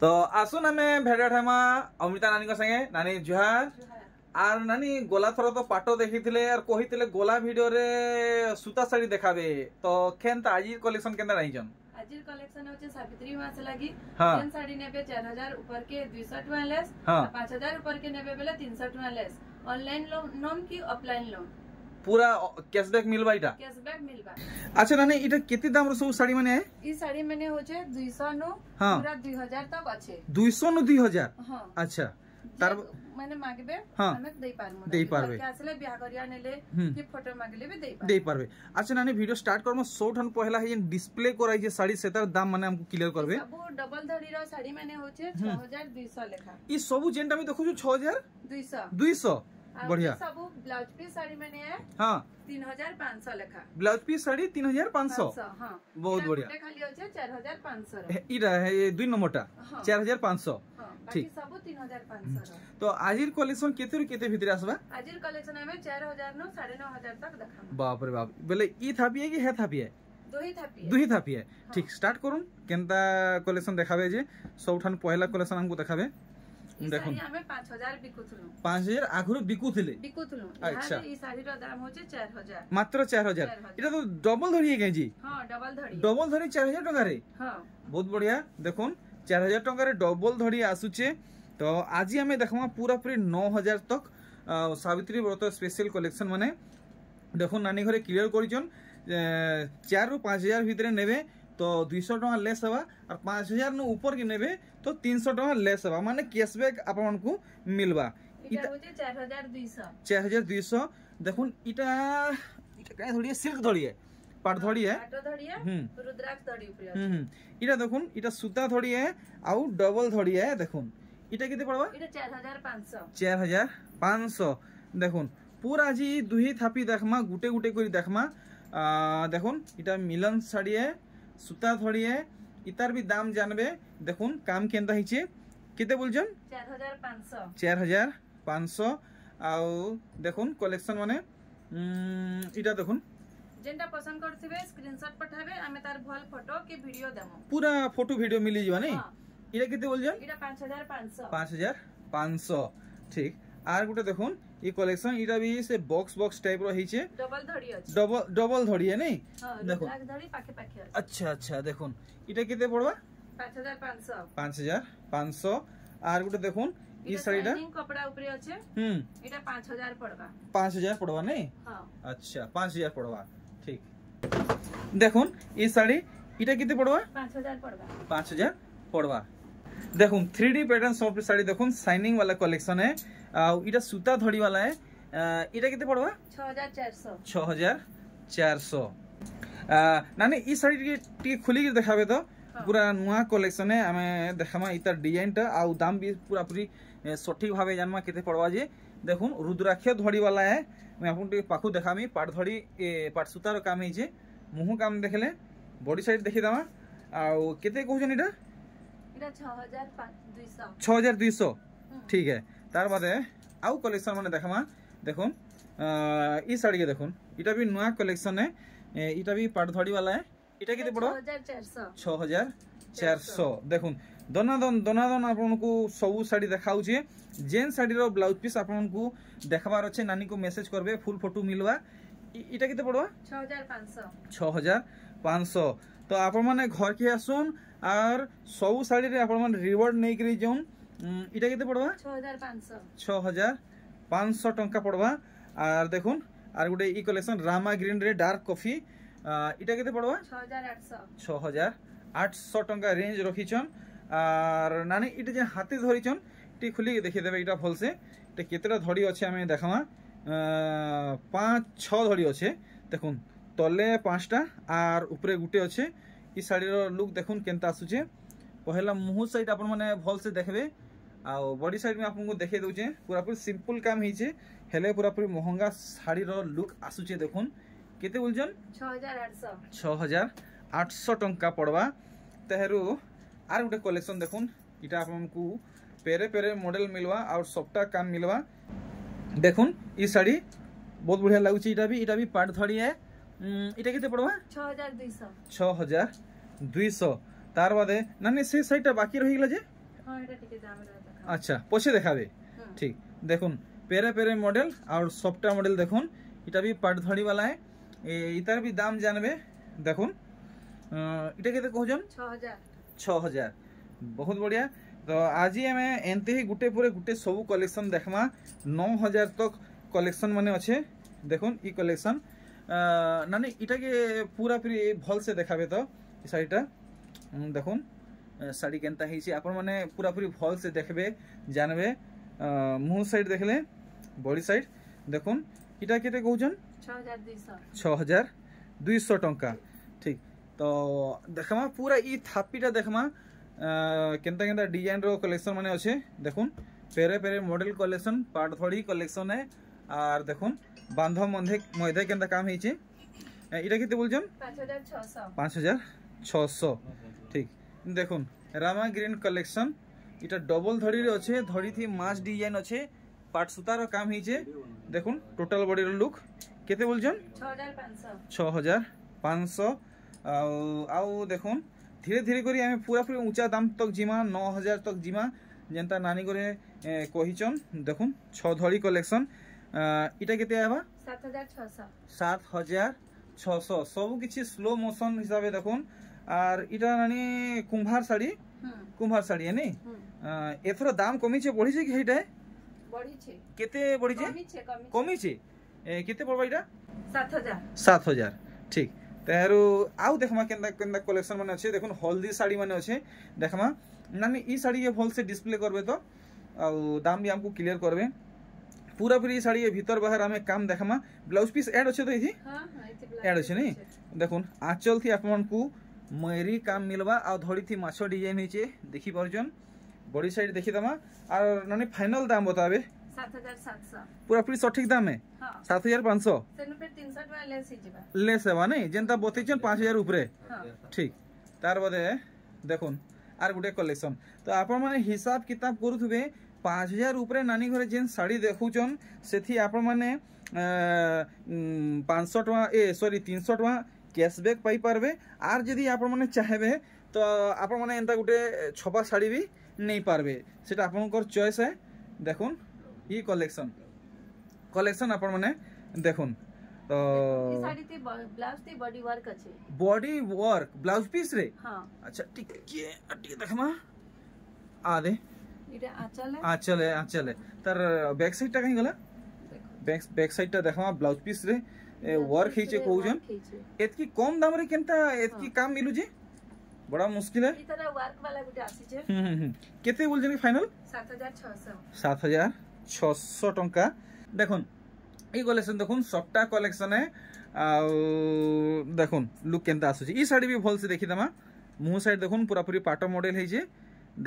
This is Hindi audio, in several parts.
तो आसुन आमे भेड़ हेमा अमृता नानी संगे नानी जुहार आर नानी गोला थर तो पाट देखी आर कही गोला भिडियो रे सूता साड़ी देखाबे तो केन आज कलेक्शन केनता रहीजन आजिर कलेक्शन होचे सावित्री मास लागी हाँ। जेन साड़ी नेबे 4000 ऊपर के 200 टका लेस हाँ। 5000 ऊपर के नेबे बेले 300 टका लेस ऑनलाइन लोन की ऑफलाइन लोन पूरा कैशबैक मिलबा इटा कैशबैक मिलबा। अच्छा नानी इटा केते दाम रो सब साड़ी माने है ई साड़ी माने होचे 200 नो हाँ। पूरा 2000 तक अच्छे 200 नो 2000 हां अच्छा तार माने मागबे हाँ। हमें देई पारमु देई पारबे के आसले बियाह करिया नेले कि फोटो मागले भी देई पारबे। अच्छा नानी वीडियो स्टार्ट करम सोठन पहला है डिस्प्ले कराई जे साड़ी सेतार दाम माने हमको क्लियर करबे सब डबल धड़ी रो साड़ी माने होचे 6200 लेखा ई सब जेंटा में देखु 6200 200 बढ़िया सब ब्लाउज पीस साड़ी माने है हां 3500 लेखा ब्लाउज पीस साड़ी 3500 हां बहुत बढ़िया खाली होचे 4500 इरा है ये 2 नंबरटा हाँ। 4500 ठीक सब 3500 तो आजिर कलेक्शन केते केते भितरे आसबा आजिर कलेक्शन में 4000 नो 9500 तक देखा बाप रे बाप बेले ई थापी है कि है थापी है दुही थापी है ठीक स्टार्ट करूं केनता कलेक्शन देखाबे जे सबठान पहला कलेक्शन हमको देखाबे देखो हमें 5000 बिकुथुनु 5000 आगुरु बिकुथिले अच्छा ई साड़ी रो दाम होचे 4000 मात्र 4000 इटा तो डबल धरी है जी हां डबल धरी 4000 टका रे हां बहुत बढ़िया देखोन 4000 टका रे डबल धरी आसुचे तो आज हमें देखमा पूरा पूरी 9000 तक सावित्री व्रत स्पेशल कलेक्शन माने देखो नानी घरे क्लियर करिजन 4 ରୁ 5000 भितरे नेबे तो 200 टका लेस हवा और 5000 नु ऊपर के नेबे तो 300 टका लेस हवा माने कैशबैक आपन को मिलबा इटा होचे 4200 देखुन इटा काय थोड़ी सिल्क थोड़ी है पाट थोड़ी है रुद्राक्ष थोड़ी ऊपर इटा देखुन इटा सूता थोड़ी है आउ डबल थोड़ी है देखुन इटा केते पड़वा इटा 4500 देखुन पूरा जी दुही थापी देखमा गुटे गुटे करी देखमा देखुन इटा मिलन साड़ी है सूता थोड़ी है इतार भी दाम जानबे देखुन काम केनता हिचे केते बोलजन 4500 आउ देखुन कलेक्शन माने इटा देखुन जेंटा पसंद करथिबे स्क्रीनशॉट पठाबे हमें तार भल फोटो के वीडियो देमो पूरा फोटो वीडियो मिली जीवा नहीं इटा केते बोलजन इटा 5500 ठीक आर गुटे देखुन ई कलेक्शन इटा भी से बॉक्स टाइप रो हिचे डबल धड़ी है नहीं देखो अच्छा अच्छा देखुन इटा केते पड़वा 5500 आर गुटे देखुन ई साड़ीटा कपड़ा ऊपर अछि इटा 5000 पड़वा नहीं हां अच्छा 5000 पड़वा ठीक देखुन ई साड़ी इटा केते पड़वा 5000 पड़वा देखुन 3D पैटर्न सॉफ्ट साड़ी देखुन शाइनिंग वाला कलेक्शन है इटा सूता धड़ी वाला है इटा केते पड़वा 6400 नानी ई साड़ी टी खुली के देखाबे तो पूरा नुआ कलेक्शन है हमें देखामा इतार डिजाइन टा आ दाम भी पूरा पूरी सठिक भावे जानमा केते पड़वा जे देखुन रुद्राक्ष धड़ी वाला है मैं आपन टी पाखु देखामी पाट धड़ी पाट सूतार काम है जे मुह काम देखले बॉडी साइड देखि दमा आ केते कहजन इटा 6200 ठीक है तार बादे आउ कलेक्शन माने देखामा देखुन ई साड़ी के देखुन इटा भी नुआ कलेक्शन है इटा भी पाट धड़ी वाला है इटा केते पड़ो 6400 देखुन दोनादन आपन को सब साड़ी देखाउ छे जेन साड़ी रो ब्लाउज पीस आपन को देखबार अछि नानी को मैसेज करबे फुल फोटो मिलवा इटा केते पड़ो 6500 तो आपन माने घर के आसुन और सब साड़ी रे आपन माने रिवॉर्ड नै करी जोन इटा केते पड़वा 6500 टंका पड़वा और देखुन और गुटे ई कलेक्शन रामा ग्रीन रे डार्क कॉफी इटा केते पड़वा 6800 टंका रेंज रखिछन और नानी इटा जे हाथे धरिछन टी खुली के देखि देबे इटा भल से टे केतेटा धड़ी अछि हमें देखामा 5-6 धड़ी अछि देखुन तले 5टा और ऊपरे गुटे अछि ई साड़ी रो लुक देखुन केनता आसुचे पहला मुह साइड आपन माने भल से देखबे आ बॉडी साइड में आपन को देखे दोचे पूरा पूरी सिंपल काम हिचे हेले पूरा पूरी महंगा साड़ी रो लुक आसुचे देखुन केते बोलजन 6800 टंका पड़वा तेहरू आर गुटे कलेक्शन देखुन इटा आपन को पेरे पेरे मॉडल मिलवा और सबटा काम मिलवा देखुन ई साड़ी बहुत बढ़िया लागुची इटा भी पाट धड़ी है इटा केते पड़वा 6200 तार बादे नानी से साइडटा बाकी रही गला जे हां एटा टिके दाम रे देखा अच्छा पछे देखाबे ठीक देखुन पेरे पेरे मॉडल और सॉफ्टवेयर मॉडल देखुन इटा भी पाट धड़ी वाला है इतार भी दाम जानबे देखुन इटा केते कहजन 6000 बहुत बढ़िया तो आज ही हमें एंते ही गुटे पूरे गुटे सब कलेक्शन देखमा 9000 तक कलेक्शन माने अच्छे देखुन ई कलेक्शन नानी इटा के पूरा पूरी भल से देखाबे तो शाड़ीटा देखुन शाड़ी केनता हिची आपण माने पूरा पूरी भल से देखबे जानबे मुंह साइड देखले बॉडी साइड देखुन इटा केते कहउजन 6200 टंका ठीक तो देखमा पूरा ई थापीटा देखमा केनता केनता डिजाइन रो कलेक्शन माने अच्छे देखुन पेरे पेरे मॉडल कलेक्शन पाट धड़ी कलेक्शन है और देखुन बांध मधे केनता काम हिची इटा केते बोलजन 5600 ठीक देखुन रामा ग्रीन कलेक्शन इटा डबल धड़ी रे अच्छे धड़ी थी मास डिजाइन अच्छे पाट सुतार काम हिचे देखुन टोटल बॉडी रो लुक केते बोलजन 6500 आउ देखुन धीरे धीरे करी हमें पूरा पूरी ऊंचा दाम तक जिमा 9000 तक जिमा जेंता नानी करे कहिचन देखुन 6 धड़ी कलेक्शन इटा केते आबा 7600 सब किछि स्लो मोशन हिसाबे देखुन और इटा नानी कुंभार साड़ी है नी एथरो दाम कमी छे बढ़ी छे कि हेटा बढ़ी छे केते बढ़ी छे कमी छे केते पड़बा इटा 7000 ठीक तेरो आउ देखमा केंदा केंदा कलेक्शन माने अछि देखुन हल्दी साड़ी माने अछि देखमा नानी ई साड़ी ये भल से डिस्प्ले करबे तो आउ दाम भी हमको क्लियर करबे पूरा पूरी साड़ी ये भीतर बाहर हमें काम देखमा ब्लाउज पीस ऐड अछि तो इथि हां ऐड अछि नी देखुन आंचल थी आपन को मयरी काम मिलबा आ धड़ी थी माछो डिजाइन हिचे देखि परजन बॉडी साइड देखि दमा और नानी फाइनल दाम बताबे 7700 पूरा पूरी सटीक दाम है 7500 सेनु पे 300 टका लेस हिजबा लेस हेबा नहीं जेंता बतैछन 5000 ऊपर ठीक तार बदे देखुन आर गुटे कलेक्शन तो आपण माने हिसाब किताब करूथबे 5000 ऊपर नानी घरे जेन साड़ी देखुचन सेथि आपण माने 500 टका 300 टका कैशबैक पाई पारबे आर जदी आपण माने चाहेबे तो आपण माने एंता गुटे छपा साड़ी भी नहीं पारबे सेटा आपनकर चॉइस है देखुन ई कलेक्शन आपण माने देखुन तो ई साड़ी ते ब्लाउज ते बॉडी वर्क अछि बॉडी वर्क ब्लाउज पीस रे हां अच्छा ठीक के अटी देखमा आ दे इटा आंचल है तर बैक साइड टा कहीं गला बैक साइड टा देखमा ब्लाउज पीस रे वर्क हिचे कहउजन एतकी कम दाम रे केनता एतकी काम मिलु जे बड़ा मुश्किल है इतना वर्क वाला गुटे आसी छे केते बोलजन फाइनल 7600 टंका देखुन ई कलेक्शन देखुन सबटा कलेक्शन है आ देखुन लुक केनता आसुची ई साड़ी भी भल से देखि दमा मुंह साइड देखुन पूरा पूरी पाटो मॉडल है जे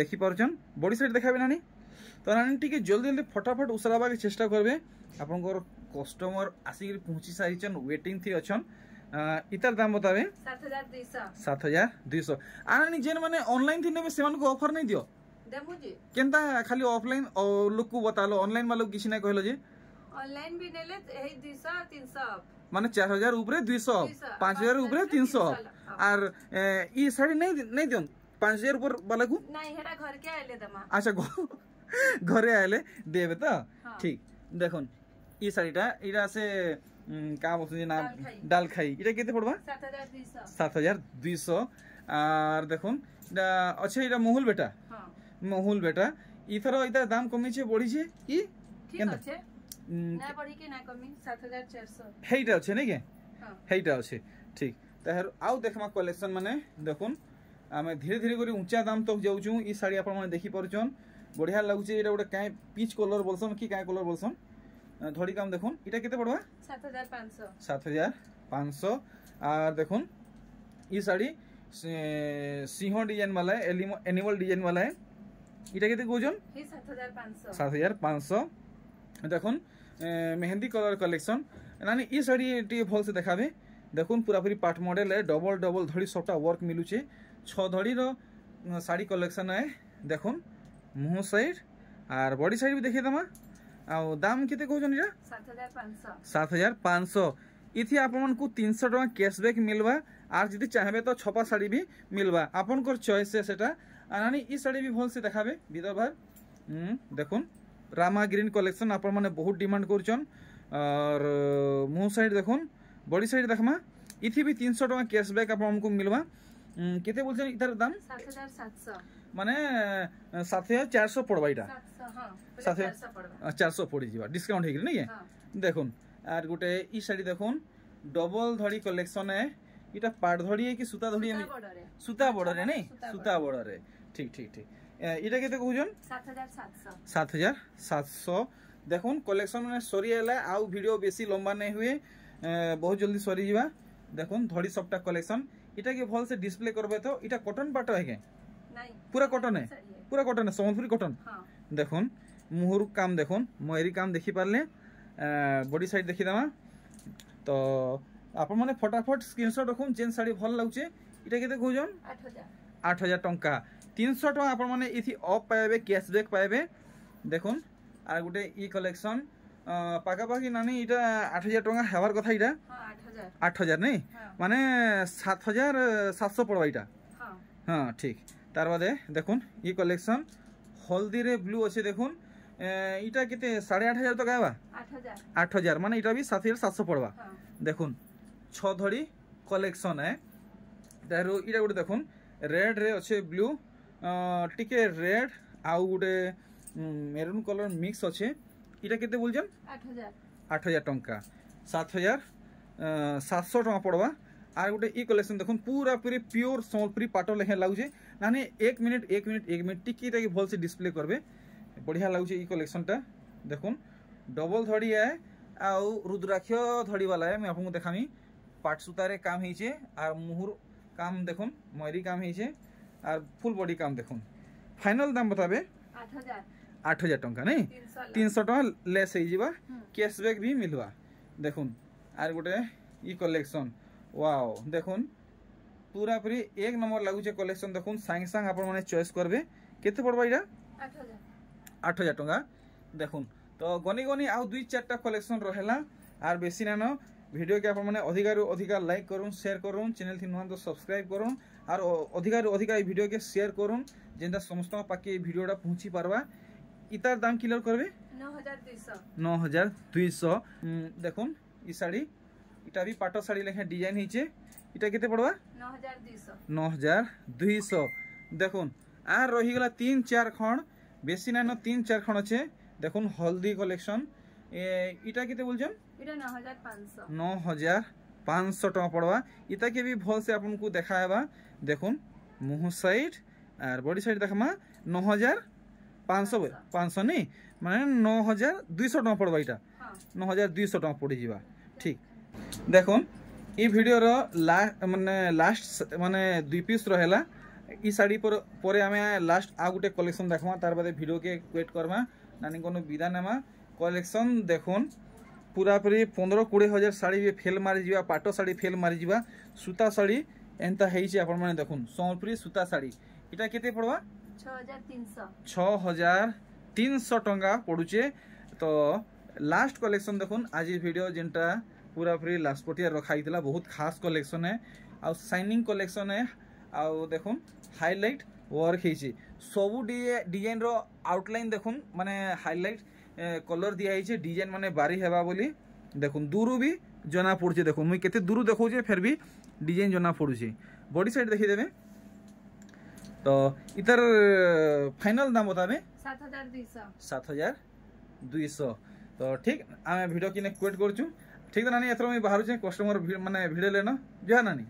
देखि परजन बॉडी साइड देखाबे नानी तो नानी टिके जल्दी जल्दी फटाफट उसराबा के चेष्टा करबे आपनकर कस्टमर आसी पहुंची सारिचन वेटिंग थी अछन इतार दाम बताबे 7200 आनी जेन माने ऑनलाइन थी नेबे सेमान को ऑफर नहीं दियो देमु जी केनता खाली ऑफलाइन और लोग को बतालो ऑनलाइन वालो किछि नै कहलो जे ऑनलाइन भी नेले एही 200 300 माने 4000 ऊपर 200 5000 ऊपर 300 और ई साड़ी नहीं दियोन 5000 ऊपर वाला को नहीं हेरा घर के आइले दमा अच्छा घरे आइले देबे तो ठीक देखुन ई साड़ीटा इरा से का बोलछन नाम डाल खाई इटा केते पड़बा 7200 और देखुन इटा अच्छा इटा मोहुल बेटा इथरो इता दाम कमी छे बढ़ी छे की ठीक আছে ना बढ़ी के ना कमी 7400 हेइटा আছে नै के हेइटा আছে ठीक तहर आउ देखमा कलेक्शन माने देखुन आमे धीरे धीरे करी ऊंचा दाम तक जाउछु ई साड़ी आपण माने देखि परछन बढ़िया लागु छे एटा गोटे काय पीच कलर बोलसन की काय कलर बोलसन धड़ी काम देखुन इटा केते पड़बा 7500 और देखुन ई साड़ी सिंह डिजाइन वाला है एनिमल डिजाइन वाला है इटा केते गोजन 7500 देखुन मेहंदी कलर कलेक्शन नानी ई साड़ी टी भल से देखाबे देखुन पूरा पूरी पार्ट मॉडल है डबल धड़ी सबटा वर्क मिलु छे 6 धड़ी रो साड़ी कलेक्शन है देखुन मुंह साइड और बॉडी साइड भी देखि दमा आ दाम केते कहजन इरा 7500 इथि आपन को 300 टका कैशबैक मिलबा आर जदी चाहबे तो छपा साड़ी भी मिलबा आपन को चॉइस से सेटा আর নানি ই শাড়ি भी भल से देखाबे भीतर बाहर देखुन रामा ग्रीन कलेक्शन आपण माने बहुत डिमांड करछन और मुह साइड देखुन बॉडी साइड देखमा इथि भी 300 टका कैशबैक आपण हमको मिलवा केते बोलछन इधर दाम 7700 माने 7400 पड़बा इटा 700 हां 400 पड़बा 400 पड़ी जीवा डिस्काउंट हे नहीं देखुन आर गुटे ई साड़ी देखुन डबल धड़ी कलेक्शन है इटा पाट धड़ी है कि सूता धड़ी है सूता बॉर्डर है नहीं सूता बॉर्डर है ठीक ठीक ठीक इटा केते कहउजन 7700 देखुन कलेक्शन में सरी आला आउ वीडियो बेसी लंबा नहीं हुए बहुत जल्दी सरी जीवा देखुन धड़ी सबटा कलेक्शन इटा के भल से डिस्प्ले करबे तो इटा कॉटन पाटो है के नहीं पूरा कॉटन है सम्बलपुरी कॉटन देखुन मुहुर काम देखुन मयरी काम देखि पारले बॉडी साइड देखि दमा तो आपण माने फटाफट स्क्रीनशॉट रखुन जेन साड़ी भल लागुचे इटा केते कहउजन 8000 टंका 300 टका आपण माने इथि ऑफ पाएबे कैशबैक पाएबे देखुन आ गुटे ई कलेक्शन पाका पाकी नानी इटा 8000 टका हेबार कथा इटा 8000 नहीं माने 7700 पड़वा इटा हां ठीक तार बादे देखुन ई कलेक्शन हल्दी रे ब्लू अछि देखुन इटा केते 8500 तक आबा 8000 माने इटा भी 7700 पड़वा देखुन 6 धड़ी कलेक्शन है तारो इटा गुटे देखुन रेड रे अच्छे ब्लू टिके रेड आउ गुटे मेरून कलर मिक्स अच्छे इटा केते बोलजन 8000 टंका 7700 टका पड़वा आर गुटे ई कलेक्शन देखुन पूरा पूरी प्योर सम्बलपुरी पाटो लेखे लागुचे नानी 1 मिनट टिके ताकि भल से डिस्प्ले करबे बढ़िया लागुचे ई कलेक्शन टा देखुन डबल धड़ी है आउ रुद्राक्ष धड़ी वाला है मैं आपको देखामी पाट सूतारे काम होइछे आर मुहुर काम देखुन मयरी काम होइछे आर फुल बॉडी काम देखुन फाइनल दाम बताबे 8000 टंका नहीं 300 टका लेस हो जीवा कैशबैक भी मिलवा देखुन are Gute E collection wow देखुन पूरा पूरी एक नंबर लागुचे कलेक्शन देखुन सांग सांग आपण माने चॉइस करबे केते पड़बा इडा 8000 टंका देखुन तो गनी गनी आउ 2-4टा कलेक्शन रहेला आर बेसी नानो वीडियो के आपण माने अधिका लाइक करूँ शेयर करूँ चैनल थी नुआ तो सब्सक्राइब करूँ और अधिका वीडियो के शेयर करूँ जेनता समस्त पाके वीडियोटा पहुँची पारबा इतार दाम क्लियर करबे 9200 देखुन ई साड़ी इटा भी पाटो साड़ी लेखे डिजाइन हिचे इटा केते पड़वा 9200 देखुन आ रही गला 3-4 खण बेसी नानो 3-4 खण अछि देखुन हल्दी कलेक्शन इटा केते बोलजन इटा 9500 टका पड़वा इता के भी भल से आपन को देखाएबा देखुन मुह साइड और बॉडी साइड देखमा 9500 नहीं माने 9200 टका पड़वा इटा 9200 टका पड़ी जीवा ठीक देखुन ई वीडियो रो लास्ट माने 2 पीस रहेला ई साड़ी पर आमे लास्ट आ गुटे कलेक्शन देखमा तार बादे वीडियो के वेट करबा नानी कोनो विदा नेमा कलेक्शन देखुन पूरा पूरी 15-20 हजार साड़ी भी फेल मारी जीवा पाटो साड़ी फेल मारी जीवा सूता साड़ी एंता हेइचे आपण माने देखुन सम्बलपुरी सूता साड़ी इटा केते पड़वा 6300 टंका पड़ुचे तो लास्ट कलेक्शन देखुन आज वीडियो जेंटा पूरा पूरी लास्ट पटिया रखाइतला बहुत खास कलेक्शन है आ शाइनिंग कलेक्शन है आ देखुन हाईलाइट वर्क हेइचे सबु डिजाइन रो आउटलाइन देखुन माने हाईलाइट कलर दिया है डिजाइन माने बारी हेबा बोली देखुन दूर भी जना पड़ुचे देखुन मुई केते दूर देखौचे फिर भी डिजाइन जना पड़ुचे बॉडी साइड देखि देबे तो इधर फाइनल दाम बताबे 7200 तो ठीक आमे वीडियो किने क्वेट करछु ठीक नानी एथरो मैं बाहर छे कस्टमर माने भिडियो लेना जा नानी।